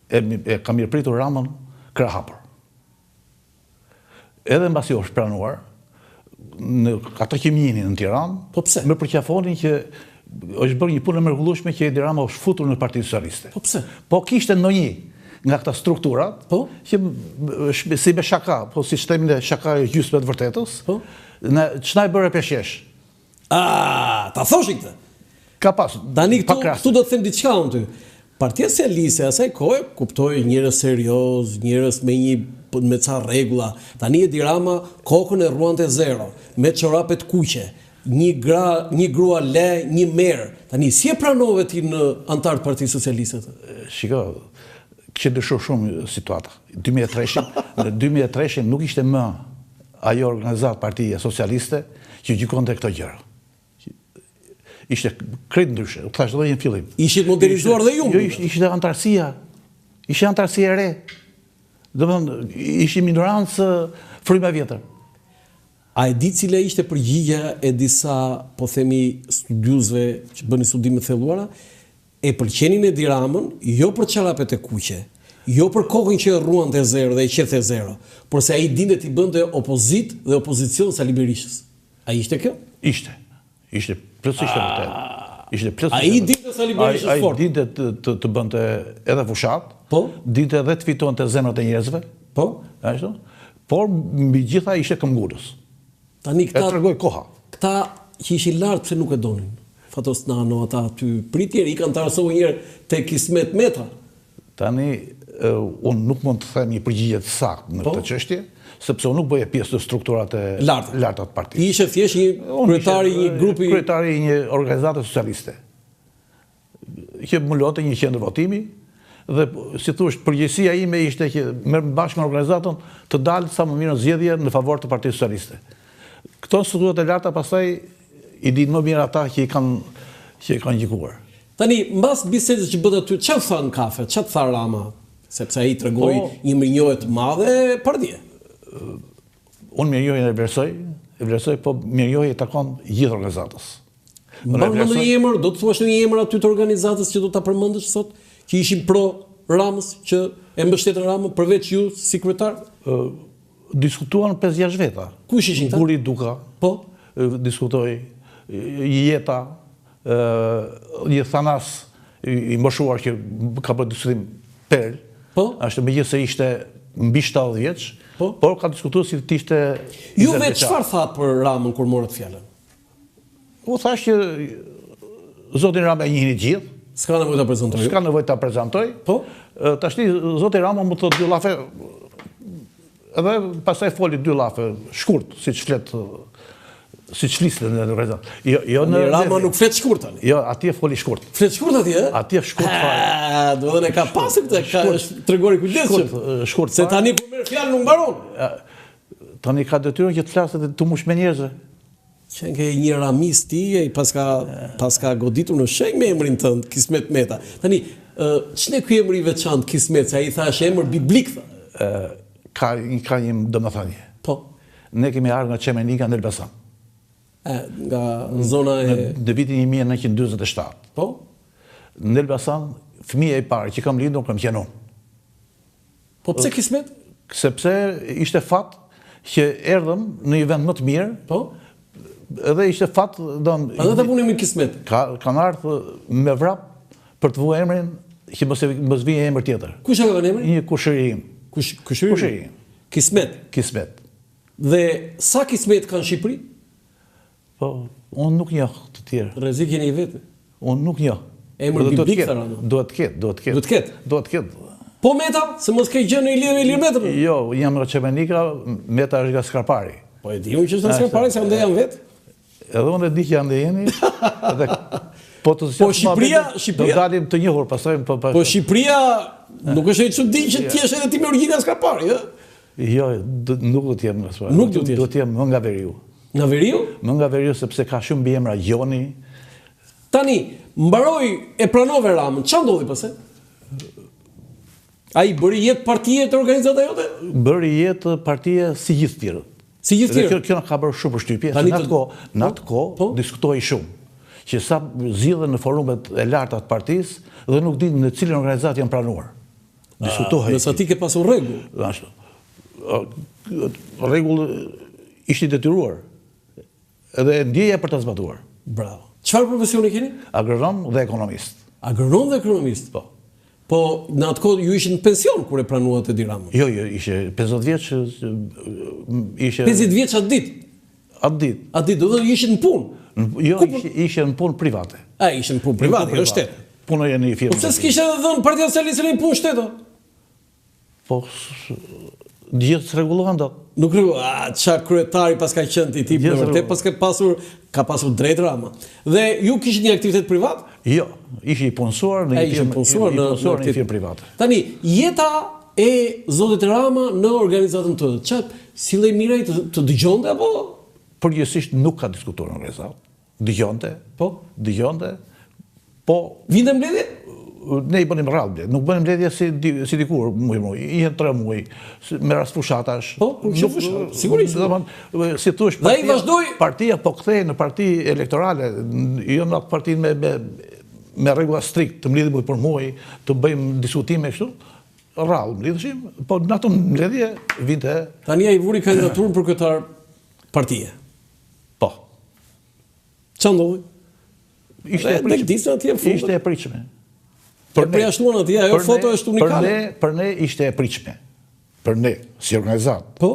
e ka mirëpritur Ramën krah hapur. Edhe mbasi është pranuar, ata që njihnin në Tiranë, Po pse? më përqafonin që është bërë një punë e mrekullueshme që Edi Rama është futur në Partinë Socialiste. Po pse? Po kishte ndonjë nga këta strukturat, Po? që si me shaka, po si shtemin e shaka e gjysmë të vërtetës, Po? ç'na e bëre peshqesh. Ta thoshin këtë. Ka pas. Tani pak raste. këtu do të them diçka unë ty. Partia Socialiste asaj kohe kuptoi njerëz serioz, njerëz me ca rregulla. Tani Edi Rama kokën e ruante zero, me çorapet kuqe. Një grua le, një merë. Tani, si e pranove ti në antar të Partisë Socialiste? Shiko, kështë dëshur shumë situata. Në 2003 nuk ishte më ajo organizat Partia Socialiste që gjykonte këto gjëra. Ishte krejt ndryshe, u thashtë dhe një fillim. Ishit modernizuar dhe ju? Jo, ishte antarësia. Ishte antarësia e re. Ishte minorancë fryma vjetër. A e di cila ishte përgjigja e disa, po themi, studiusve që bëni studime thelluara, e pëlqenin Edi Ramën, jo për çarapet e kuqe, jo për kokën që e ruante zero dhe e qete zero, por se ai dinte t'i bënte opozit dhe opozicion Sali Berishës. A ishte kjo? Ishte plotësisht e vërtetë. Ishte plotësisht. Ai dinte Sali Berishës fort. Ai dinte të bënte edhe fushat, Po? Dinte edhe të fitonte zemrat e njerëzve, Po? Ashtu? Por mbi gjitha ishte këmbgurës. Tani E tregoi koha. Këta që ishin lartë pse nuk e donin. Fatos Nano, ata aty pritjer i kanë tarësohu njërë te Kismet Metra. Tani, unë nuk mund të them një përgjigje të saktë në këtë çështje, sepse unë nuk bëje pjesë të strukturat e larta të partisë. Ishe thjesht një kryetari i një grupi... Kryetari i një organizate socialiste. Që mbulonte një qendër votimi, dhe si thush, përgjegjësia ime ishte që bashkë me organizatën të dalë sa më mirë në zgjedhje në favor të Partisë Socialiste. Këto strukturat e larta pastaj i dinë më mirë ata që i kanë gjykuar. Tani, mbas bisedës që bëtë aty, çfarë tha në kafe, çfarë tha Rama? Sepse ai tregoi një mirënjohje të madhe pardje. Unë mirënjohjen e vlerësoj, po mirënjohje i takon gjithë organizatës. Mban në një emër, do të thuash një emër aty të organizatës që do ta përmendësh sot, që ishin pro Ramës, që e mbështetën Ramën përveç ju si kryetar? Diskutuan 5-6 veta. Kush ishin ta? Guri Duka, Po? diskutoi, Jeta, një Thanas i moshuar që ka bërë diskutim Perl, ashtë megjithëse ishte mbi 70 vjeç, por ka diskutuar si të ishte... Ju vetë çfarë thatë për Ramën kur morët fjalën? U thash që zotin Rama e njihni gjithë, s'ka nevojë ta prezantoj. S'ka nevojë ta prezantoj. Po? Tashti zoti Rama më thotë 2 llafe, edhe pastaj foli 2 llafe shkurt, siç flisën në organizat. Jo në Rama nuk flet shkurt tani. Jo, atje foli shkurt. Flet shkurt atje, ë? Atje shkurt fare. Do të ne ka pasur këtë, ka tregori kujdesshëm. Shkurt. Se tani kur merr fjalën nuk mbaron. Tani ka detyrën që të flasë të mush me njerëzve. Që ke një ramis ti e paska goditur në shenjë me emrin tënd, Kismet Meta. Tani, ç'ne ky emri i veçantë Kismet, se ai thash emër biblik tha. Ka një domethënie. Po. Ne kemi ardhur nga Çemenika në Elbasan. Nga zona e... Në vitin 1947. Po? Në Elbasan, fëmija i parë që kam lindur kam qenë unë. Po pse Kismet? Sepse ishte fat që erdhëm në një vend më të mirë. Po? Edhe ishte fat... Edhe ta punim në Kismet? Kanë ardhur me vrap për të vuar emrin që mos vijë emër tjetër. Kush e ka vënë emrin? Një kushërim. Kushërim? Kismet? Kismet. Dhe sa Kismet kanë në Shqipëri? Po, unë nuk njoh të tjerë. Rrezik jeni i vetë? Unë nuk njoh. Emër biblik thënë. Duhet të ketë. Po Meta, se mos ke gjë në lidhje me Ilir Metën? Jo, jam nga Çemenika, Meta është nga Skarpari. Po e di unë që është nga Skarpari, se ande jam vetë. Edhe unë e di që ande jeni. Po Shqipëria... Do dalim të njohur, pastaj... Po Shqipëria nuk është e çudi që ti je edhe ti me origjinë nga Skarpari, ë? Jo, nuk do të jem nga Skarpari. Nuk do të jem. Do të jem më nga Veriu. Nga Veriu? Më nga Veriu sepse ka shumë biemra Gjoni. Tani, mbaroi e pranove Ramën, ç'a ndodhi pastaj? Ai bëri jetë partije të organizata jote? Bëri jetë partije si gjithë tjerët. Si gjithë tjerët? Kjo na ka bërë shumë përshtypje. Në atë kohë diskutohej shumë. Që sa zgjidhen në forumet e larta të partisë dhe nuk dinë në cilën organizatë janë pranuar. diskutohej. Nëse ti ke pasur rregull. Ashtu. Rregull ishte i detyruar. Edhe ndjeja për ta zbatuar. Bravo. Çfarë profesioni keni? Agronom dhe ekonomist. Agronom dhe ekonomist. Po. Po në atë kohë ju ishin në pension kur e pranuat Edi Ramën. Jo, ishe 50 vjeç, ishe 50 vjeç atë ditë. atë ditë. Atë ditë do të ishin në punë. Jo, ishe në punë private. Ishin në punë private, jo shtet. Punoje në një firmë. Po pse s'kishte dhënë Partia Socialiste në punë shteto? Po gjithë s'rregullohen dot. Nuk çka kryetari pas ka qenë ti tip në vërtet pas ka pasur drejt Rama. Dhe ju kishit një aktivitet privat? Jo, ishi i punësuar në një firmë private. Tani, jeta e zotit Rama në organizatën tënde, çfarë sillej mirë të dëgjonte apo përgjithsisht nuk ka diskutuar në organizatë. Dëgjonte, po vinte mbledhje? Ne i bënim rrallë mbledhje, nuk bënim mbledhje si dikur, muj, ihen 3 muaj, me rast fushatash. Po, fushat, sigurisht. Si thush, partia po kthehej në parti elektorale, jo në atë partinë me rregulla strikt, të mlidhemi për muaj, të bëjmë diskutime kështu, rrallë mlidheshim, po në ato mbledhje vinte. Tani ai vuri kandidaturën për kryetar partie. Po. Çfarë ndodhi? Ishte e pritshme. Për përjashtuan atje, ajo foto është unikale. Për ne ishte e pritshme. Për ne, si organizat. Po?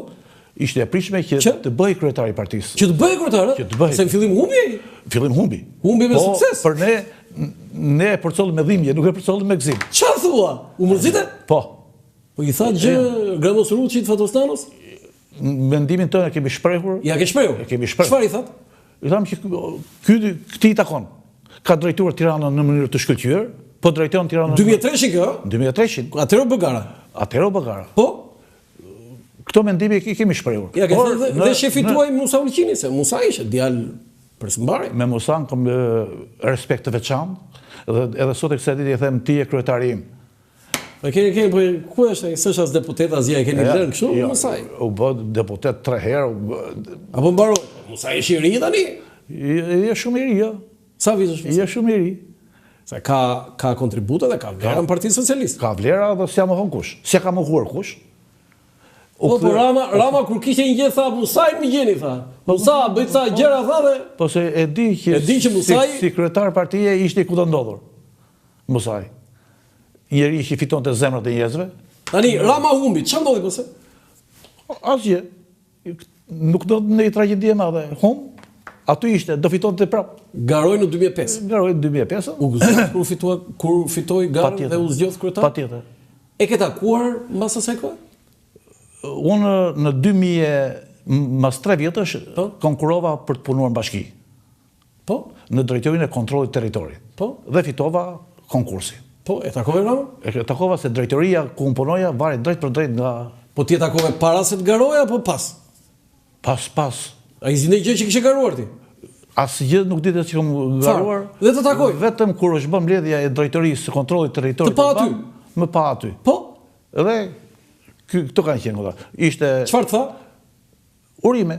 Ishte e pritshme që të bëj kryetari i partisë. Që të bëj kryetare? Se në fillim humbi? Fillim humbi. Humbi me sukses? Për ne e përcollim me dhimbje, nuk e përcollim me gëzim. Çfarë thua? U mërzite? Po. Po i tha gjë Gramos Ruçit Fatostanos? Mendimin tonë e kemi shprehur. Ja ke shprehur? E kemi shprehur. Çfarë i thatë? I tham që këti i takon. Ka drejtuar Tiranën në mënyrë të shkëlqyer, po drejton Tiranën 2003 kjo? 2003. Atëherë Bëgara. Po. Këto mendime i kemi shprehur. Ja ke thënë dhe shefi tuaj Musa Ulqini, se Musa ishte djalë përshëmbarje. Me Musa kam respekt të veçantë dhe edhe sot e kësaj ditë i them ti je kryetari im. Po keni po ku është ai? S'është as deputet asgjë, e keni lënë kështu Musaj. U bë deputet 3 herë. Apo mbaroi. Musa është i ri tani? Je shumë i ri, jo. Sa vjeç është? Je shumë i ri. Se ka kontributa dhe ka vlera në Partinë Socialiste. Ka vlera dhe s'ja mohon kush. S'ja ka mohuar kush. Po Rama kur kishte një gjë tha Musaj më gjeni tha. Musa bëj ca gjëra tha dhe po se e di që Musaj si kryetar partie ishte ku do ndodhur. Musaj. Njeri që fitonte zemrat e njerëzve. Tani Rama humbi, çfarë ndodhi pse? Asgjë. Nuk do të ndej tragjedi e madhe. Aty ishte, do fitonte prap. Garoi në 2005. Garoi në 2005. U gëzoi kur fitoi garën dhe u zgjodh kryetar. Patjetër. E ke takuar mbas asaj kohe? Unë në 2000 mas 3 vjetësh konkurova për të punuar në bashki. Po? Në drejtorinë e kontrollit territorit. Po? Dhe fitova konkursin. Po, e takove Rama? E takova se drejtoria ku unë punoja varet drejt për drejt nga. Po ti e takove para se të garoja apo pas? Pas. A i zgjidhni gjë që kishe garuar ti? Asgjë nuk ditë që kam garuar. Dhe të takoj? Vetëm kur është bën mbledhja e drejtorisë së kontrollit territorit. Të pa aty? Më pa aty. Po? Dhe këto kanë qenë ngoda. Ishte çfarë të tha? Urime,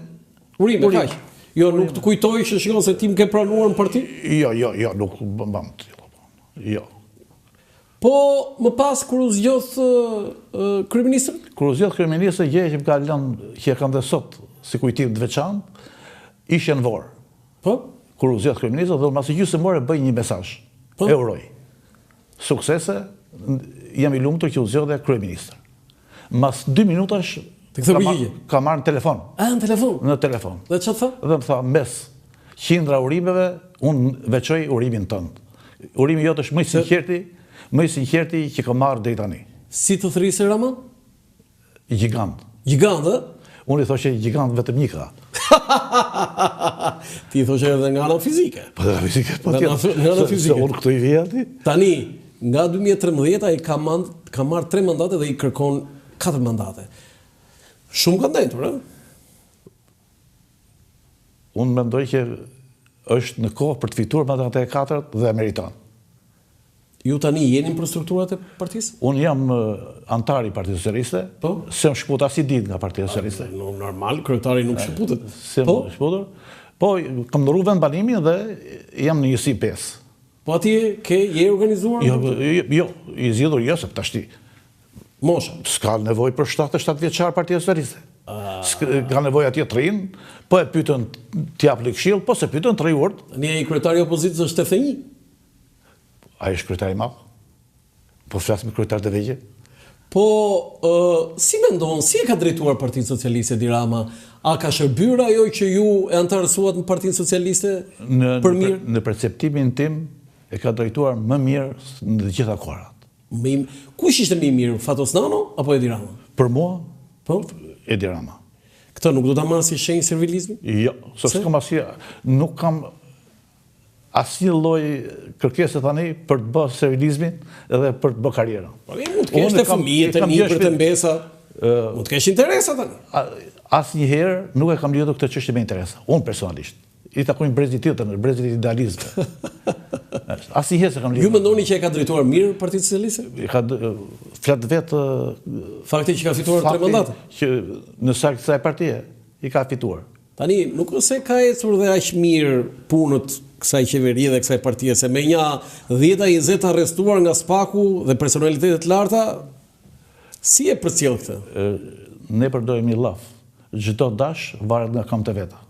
kaq. Jo, nuk të kujtoj që shikon se ti më ke pranuar në parti? Jo, nuk bëm të tillë. Jo. Po më pas kur u zgjodh kryeministri? Kur u zgjodh kryeministri, gjëja që më ka lënë, që e kam dhe sot si kujtim të veçantë, ishte në Vor. Po? Kur u zgjodh kryeministri, dhe mbasi gjysmore bëj një mesazh. E uroj. Suksese, jam i lumtur që u zgjodhe kryeministër. Mas 2 minutash ka marrë në telefon. Në telefon? Në telefon. Dhe që tha? Dhe më tha, mes qindra urimeve, unë veçoj urimin tënd. Urimi jotë është më i sinqerti që ka marrë deri tani. Si të thrisë Rama? Gjigant. Gjigant, ë? Unë i thoshe gjigant vetëm një ka. Ti i thoshe edhe nga ana fizike. Po nga fizike, po nga ana fizike. Se unë këtu i vija ti. Tani, nga 2013 ai ka marrë 3 mandate dhe i kërkon 4 mandate. Shumë kontentur, ë? Unë mendoj që është në kohë për të fituar mandate e 4 dhe e meriton. Ju tani jeni për strukturat e partisë? Unë jam antar i Partisë Socialiste, se më shkput as i ditë nga Partia Socialiste. Normal, kryetari nuk shkputet. Se më shkputur. Po, kam ndërru vend banimin dhe jam në njësi 5. Po atje je organizuar? Jo, i zgjedhur jo se tashti. Mosha. S'ka nevojë për 77 vjeçar Partia Socialiste. Ka nevojë atje të rinë, po e pyetën t'jap këshill, po se pyetën të riurt. Një kryetari i opozitës është Stefani. Ai është kryetari i madh. Po flasim me kryetar të vegjël. Po, si mendon, si e ka drejtuar Partinë Socialiste Edi Rama? A ka shërbyer ajo që ju e antarësuat në Partinë Socialiste për mirë? Në perceptimin tim e ka drejtuar më mirë në të gjitha kohërat. Kush ishte më i mirë, Fatos Nano apo Edi Rama? Për mua, Po? Edi Rama. Këtë nuk do ta marr si shenjë servilizmi? Jo, nuk kam asnjë lloj kërkese tani për të bërë servilizmin edhe për të bërë karrierën. Po mund të kesh të fëmijë të mi për të mbesa. Mund të kesh interesa tani. Asnjëherë nuk e kam lidhur këtë çështje me interesa. Unë personalisht. I takojnë brezit tjetër, brezit idealistëve. Asnjëherë se kam lidhur. Ju mendoni që e ka drejtuar mirë Partitë Socialiste? Ka flet vetë fakti që ka fituar 3 mandate. Që në kësaj partie i ka fituar. Tani nuk ose ka ecur dhe aq mirë punët kësaj qeverie dhe kësaj partie, se me një 10-20 arrestuar nga Spaku dhe personalitetet larta, si e përcjell këtë? Ne përdorim një llaf. Çdo dash varet nga këmbët e veta.